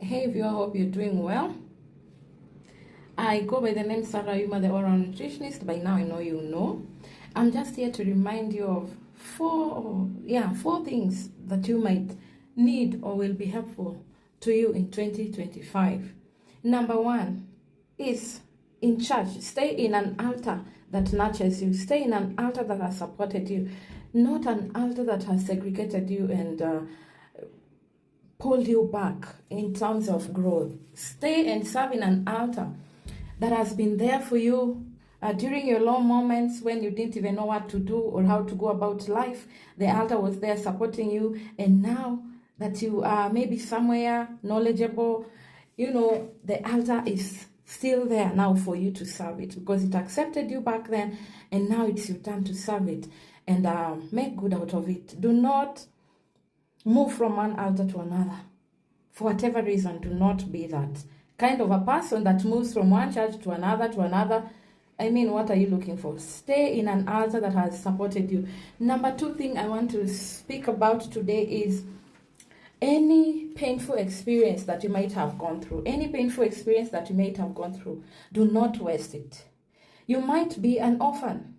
Hey viewer, hope you're doing well. I go by the name Sarah Yuma, the oral nutritionist. By now I know you know. I'm just here to remind you of four things that you might need or will be helpful to you in 2025. Number one is in church. Stay in an altar that nurtures you. Stay in an altar that has supported you, not an altar that has segregated you and pulled you back in terms of growth. Stay and serve in an altar that has been there for you during your low moments when you didn't even know what to do or how to go about life. The altar was there supporting you, and now that you are maybe somewhere knowledgeable, the altar is still there now for you to serve it because it accepted you back then, and now it's your turn to serve it and make good out of it. Do not move from one altar to another. For whatever reason, do not be that kind of a person that moves from one church to another to another. I mean, what are you looking for? Stay in an altar that has supported you. Number two thing I want to speak about today is any painful experience that you might have gone through. Any painful experience that you might have gone through, do not waste it. You might be an orphan.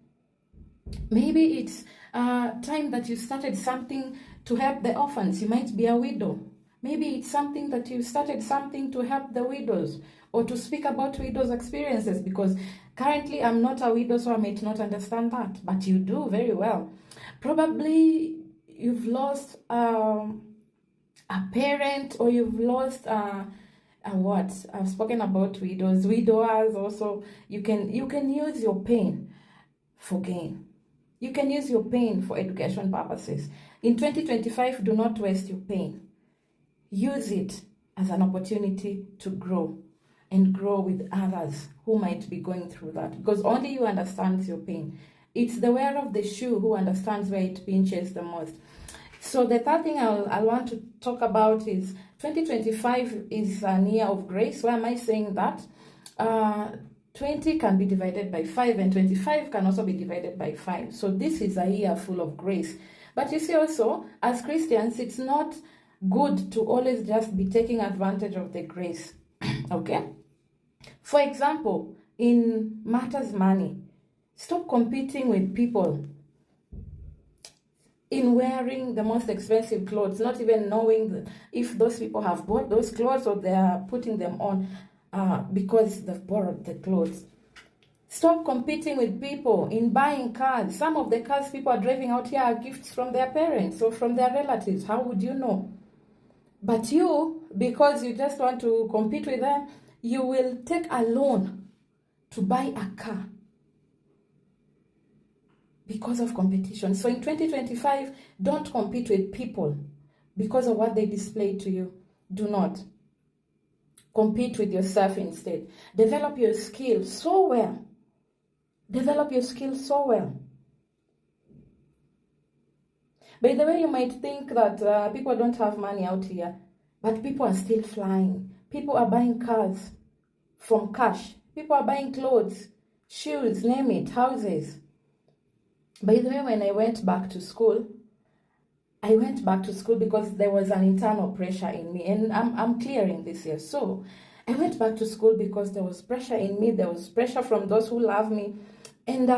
Maybe it's time that you started something to help the orphans. You might be a widow. Maybe it's something that you started something to help the widows or to speak about widows' experiences, because currently I'm not a widow, so I might not understand that, but you do very well. Probably you've lost a parent, or you've lost what? I've spoken about widows, widowers also. You can use your pain for gain. You can use your pain for education purposes. In 2025, do not waste your pain. Use it as an opportunity to grow and grow with others who might be going through that, because only you understand your pain. It's the wearer of the shoe who understands where it pinches the most. So the third thing I want to talk about is 2025 is an year of grace. Why am I saying that? 20 can be divided by 5 and 25 can also be divided by 5. So this is a year full of grace. But you see also, as Christians, it's not good to always just be taking advantage of the grace. Okay? For example, in matters money, stop competing with people in wearing the most expensive clothes, not even knowing if those people have bought those clothes or they are putting them on because they've borrowed the clothes. Stop competing with people in buying cars. Some of the cars people are driving out here are gifts from their parents or from their relatives. How would you know? But you, because you just want to compete with them, you will take a loan to buy a car because of competition. So in 2025, don't compete with people because of what they display to you. Do not. Compete with yourself instead. Develop your skills so well. Develop your skills so well. By the way, you might think that people don't have money out here, but people are still flying. People are buying cars from cash. People are buying clothes, shoes, name it, houses. By the way, when I went back to school because there was an internal pressure in me, and I'm clearing this year. So I went back to school because there was pressure in me. There was pressure from those who love me. And,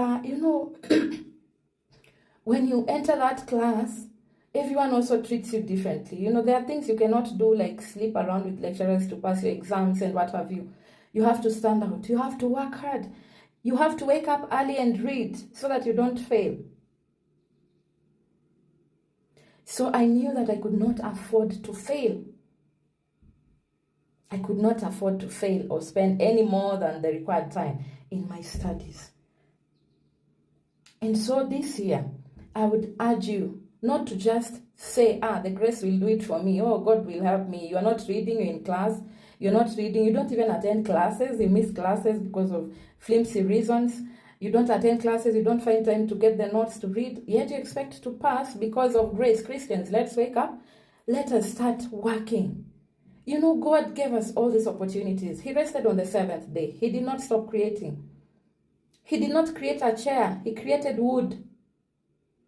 when you enter that class, everyone also treats you differently. There are things you cannot do, like sleep around with lecturers to pass your exams and what have you. You have to stand out. You have to work hard. You have to wake up early and read so that you don't fail. So I knew that I could not afford to fail. I could not afford to fail or spend any more than the required time in my studies. And so this year, I would urge you not to just say, the grace will do it for me. Oh, God will help me. You are not reading, you're in class. You're not reading. You don't even attend classes. You miss classes because of flimsy reasons. You don't attend classes. You don't find time to get the notes to read. Yet you expect to pass because of grace. Christians, let's wake up. Let us start working. God gave us all these opportunities. He rested on the seventh day. He did not stop creating. He did not create a chair. He created wood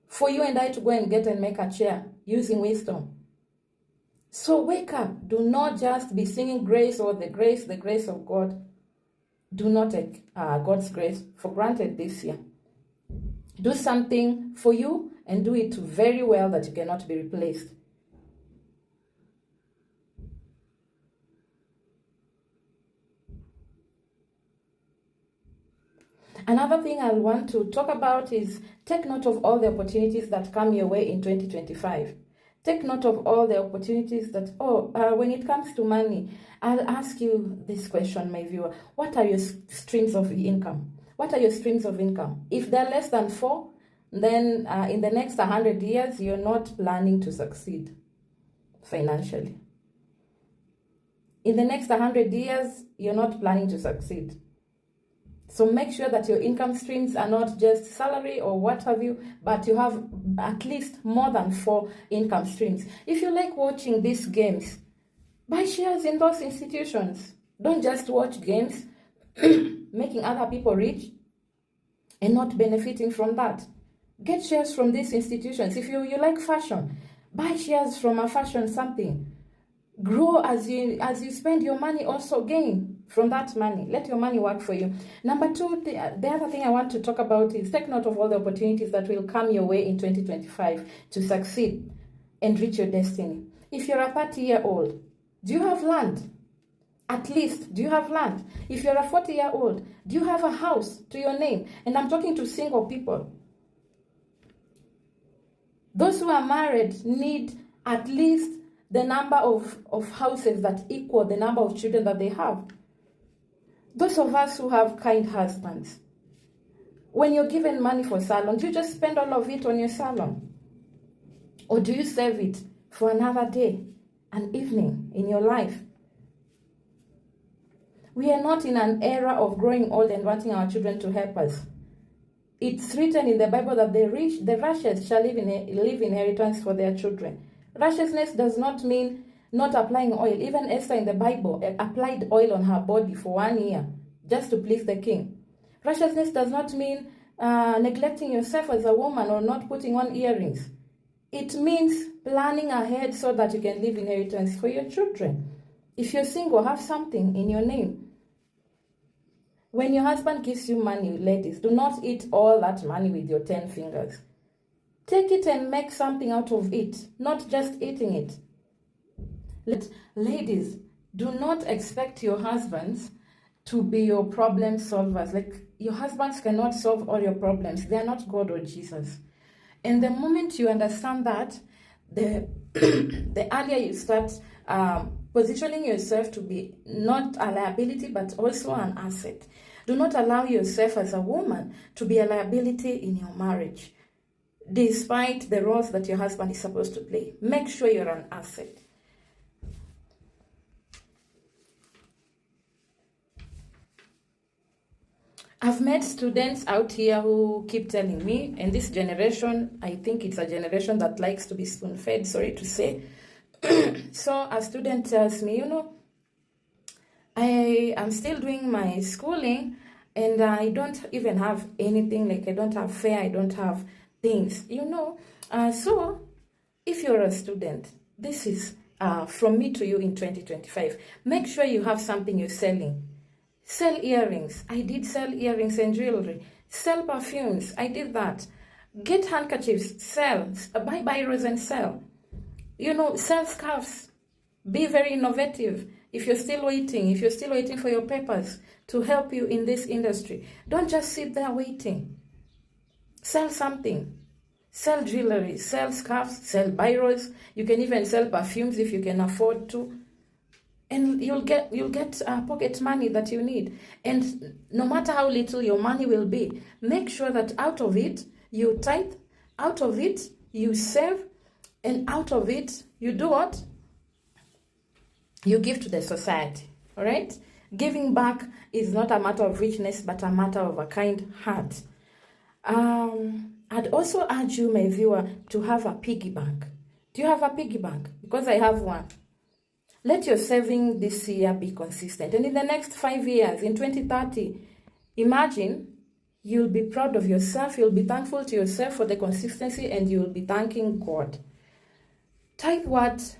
for you and I to go and get and make a chair using wisdom. So wake up. Do not just be singing grace or the grace of God. Do not take God's grace for granted this year. Do something for you and do it very well that you cannot be replaced. Another thing I want to talk about is take note of all the opportunities that come your way in 2025. Take note of all the opportunities that, when it comes to money, I'll ask you this question, my viewer. What are your streams of income? What are your streams of income? If they're less than 4, then in the next 100 years, you're not planning to succeed financially. In the next 100 years, you're not planning to succeed. So make sure that your income streams are not just salary or what have you, but you have at least more than 4 income streams. If you like watching these games, buy shares in those institutions. Don't just watch games making other people rich and not benefiting from that. Get shares from these institutions. If you like fashion, buy shares from a fashion something. Grow as you spend your money, also gain from that money. Let your money work for you. Number 2, the other thing I want to talk about is take note of all the opportunities that will come your way in 2025 to succeed and reach your destiny. If you're a 30-year-old, do you have land? At least, do you have land? If you're a 40-year-old, do you have a house to your name? And I'm talking to single people. Those who are married need at least the number of houses that equal the number of children that they have. Those of us who have kind husbands, when you're given money for salon, do you just spend all of it on your salon? Or do you save it for another day, an evening in your life? We are not in an era of growing old and wanting our children to help us. It's written in the Bible that the righteous shall leave inheritance for their children. Righteousness does not mean not applying oil. Even Esther in the Bible applied oil on her body for 1 year just to please the king. Righteousness does not mean neglecting yourself as a woman or not putting on earrings. It means planning ahead so that you can leave inheritance for your children. If you're single, have something in your name. When your husband gives you money, ladies, do not eat all that money with your 10 fingers. Take it and make something out of it, not just eating it. Ladies, do not expect your husbands to be your problem solvers. Like, your husbands cannot solve all your problems. They are not God or Jesus. And the moment you understand that, the earlier you start positioning yourself to be not a liability but also an asset. Do not allow yourself as a woman to be a liability in your marriage, despite the roles that your husband is supposed to play. Make sure you're an asset. I've met students out here who keep telling me, and this generation, I think it's a generation that likes to be spoon-fed, sorry to say. So a student tells me, I am still doing my schooling and I don't even have anything, like I don't have fare, I don't have things, So if you're a student, this is from me to you in 2025. Make sure you have something you're selling. Sell earrings. I did sell earrings and jewelry. Sell perfumes. I did that. Get handkerchiefs. Sell. Buy biros and sell. Sell scarves. Be very innovative. If you're still waiting for your papers to help you in this industry, don't just sit there waiting. Sell something. Sell jewelry. Sell scarves. Sell biros. You can even sell perfumes if you can afford to. And you'll get pocket money that you need. And no matter how little your money will be, make sure that out of it you tithe, out of it you save, and out of it you do what? You give to the society. All right? Giving back is not a matter of richness, but a matter of a kind heart. I'd also urge you, my viewer, to have a piggy bank. Do you have a piggy bank? Because I have one. Let your saving this year be consistent. And in the next 5 years, in 2030, imagine you'll be proud of yourself, you'll be thankful to yourself for the consistency, and you'll be thanking God. Tithe what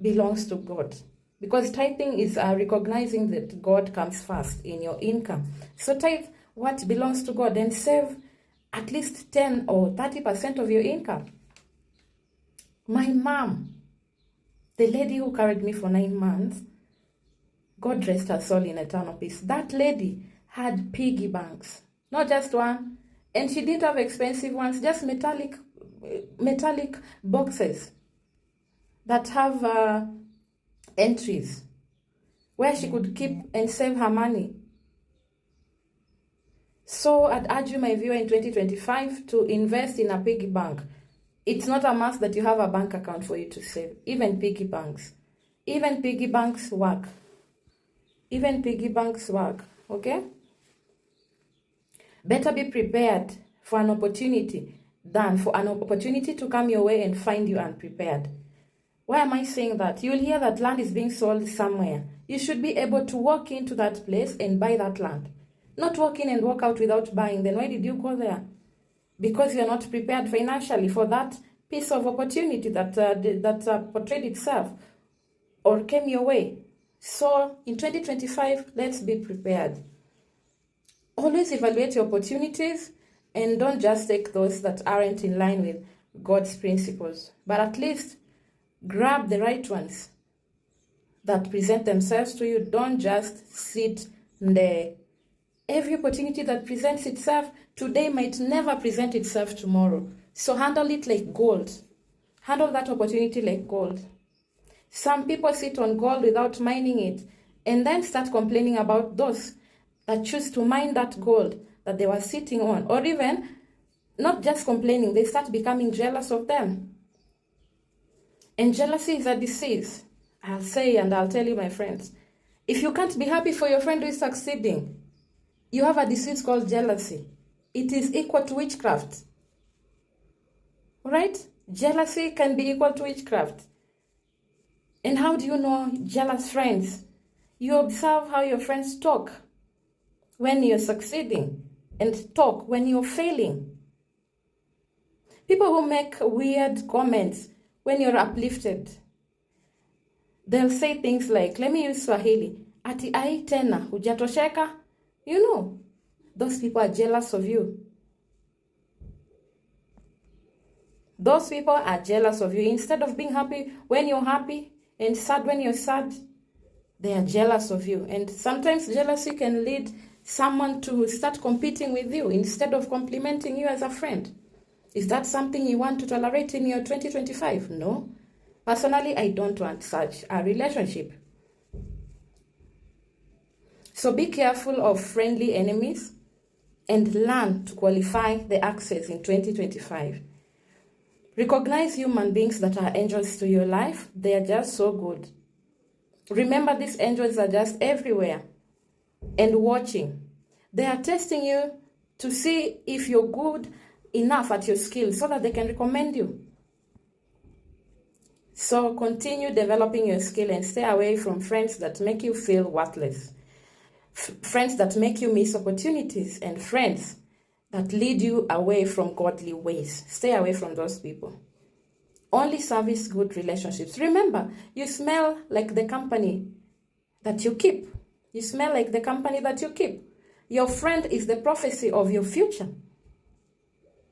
belongs to God. Because tithing is recognizing that God comes first in your income. So tithe what belongs to God and save at least 10 or 30% of your income. My mom, the lady who carried me for 9 months, God rest her soul in eternal peace. That lady had piggy banks, not just one. And she didn't have expensive ones, just metallic boxes that have entries where she could keep and save her money. So I'd urge you, my viewer, in 2025 to invest in a piggy bank. It's not a must that you have a bank account for you to save. Even piggy banks. Even piggy banks work. Even piggy banks work. Okay? Better be prepared for an opportunity than for an opportunity to come your way and find you unprepared. Why am I saying that? You'll hear that land is being sold somewhere. You should be able to walk into that place and buy that land. Not walk in and walk out without buying. Then why did you go there? Because you're not prepared financially for that piece of opportunity that portrayed itself or came your way. So in 2025, let's be prepared. Always evaluate your opportunities and don't just take those that aren't in line with God's principles, but at least grab the right ones that present themselves to you. Don't just sit there. Every opportunity that presents itself today might never present itself tomorrow. So handle it like gold. Handle that opportunity like gold. Some people sit on gold without mining it and then start complaining about those that choose to mine that gold that they were sitting on. Or even, not just complaining, they start becoming jealous of them. And jealousy is a disease. I'll say and I'll tell you, my friends. If you can't be happy for your friend who is succeeding, you have a disease called jealousy. It is equal to witchcraft. Right? Jealousy can be equal to witchcraft. And how do you know jealous friends? You observe how your friends talk when you're succeeding and talk when you're failing. People who make weird comments when you're uplifted. They'll say things like, let me use Swahili, ati ai tena, hujatosheka. You know, those people are jealous of you. Those people are jealous of you. Instead of being happy when you're happy and sad when you're sad, they are jealous of you. And sometimes jealousy can lead someone to start competing with you instead of complimenting you as a friend. Is that something you want to tolerate in your 2025? No. Personally, I don't want such a relationship. So be careful of friendly enemies and learn to qualify the access in 2025. Recognize human beings that are angels to your life. They are just so good. Remember, these angels are just everywhere and watching. They are testing you to see if you're good enough at your skills so that they can recommend you. So continue developing your skill and stay away from friends that make you feel worthless. Friends that make you miss opportunities and friends that lead you away from godly ways. Stay away from those people. Only service good relationships. Remember, you smell like the company that you keep. You smell like the company that you keep. Your friend is the prophecy of your future.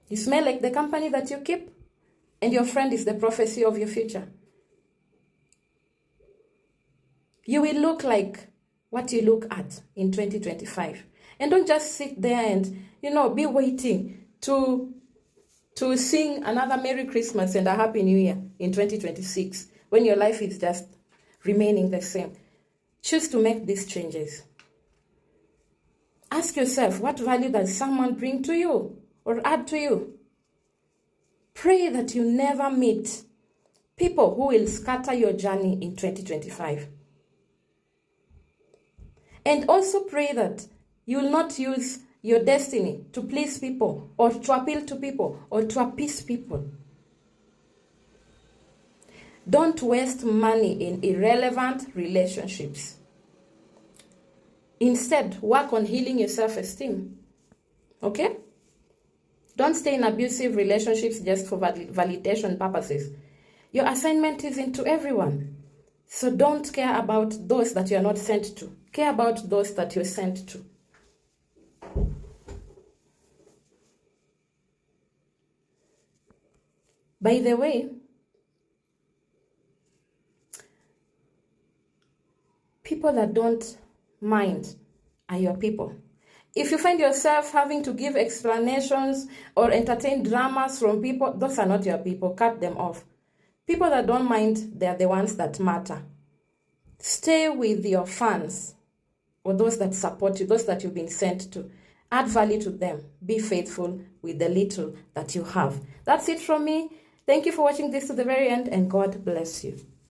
You smell like the company that you keep, and your friend is the prophecy of your future. You will look like what you look at in 2025. And don't just sit there and, be waiting to sing another Merry Christmas and a Happy New Year in 2026 when your life is just remaining the same. Choose to make these changes. Ask yourself, what value does someone bring to you or add to you? Pray that you never meet people who will scatter your journey in 2025. And also pray that you will not use your destiny to please people or to appeal to people or to appease people. Don't waste money in irrelevant relationships. Instead, work on healing your self-esteem. Okay? Don't stay in abusive relationships just for validation purposes. Your assignment isn't to everyone. So don't care about those that you're not sent to. Care about those that you're sent to. By the way, people that don't mind are your people. If you find yourself having to give explanations or entertain dramas from people, those are not your people. Cut them off. People that don't mind, they're the ones that matter. Stay with your fans or those that support you, those that you've been sent to. Add value to them. Be faithful with the little that you have. That's it from me. Thank you for watching this to the very end, and God bless you.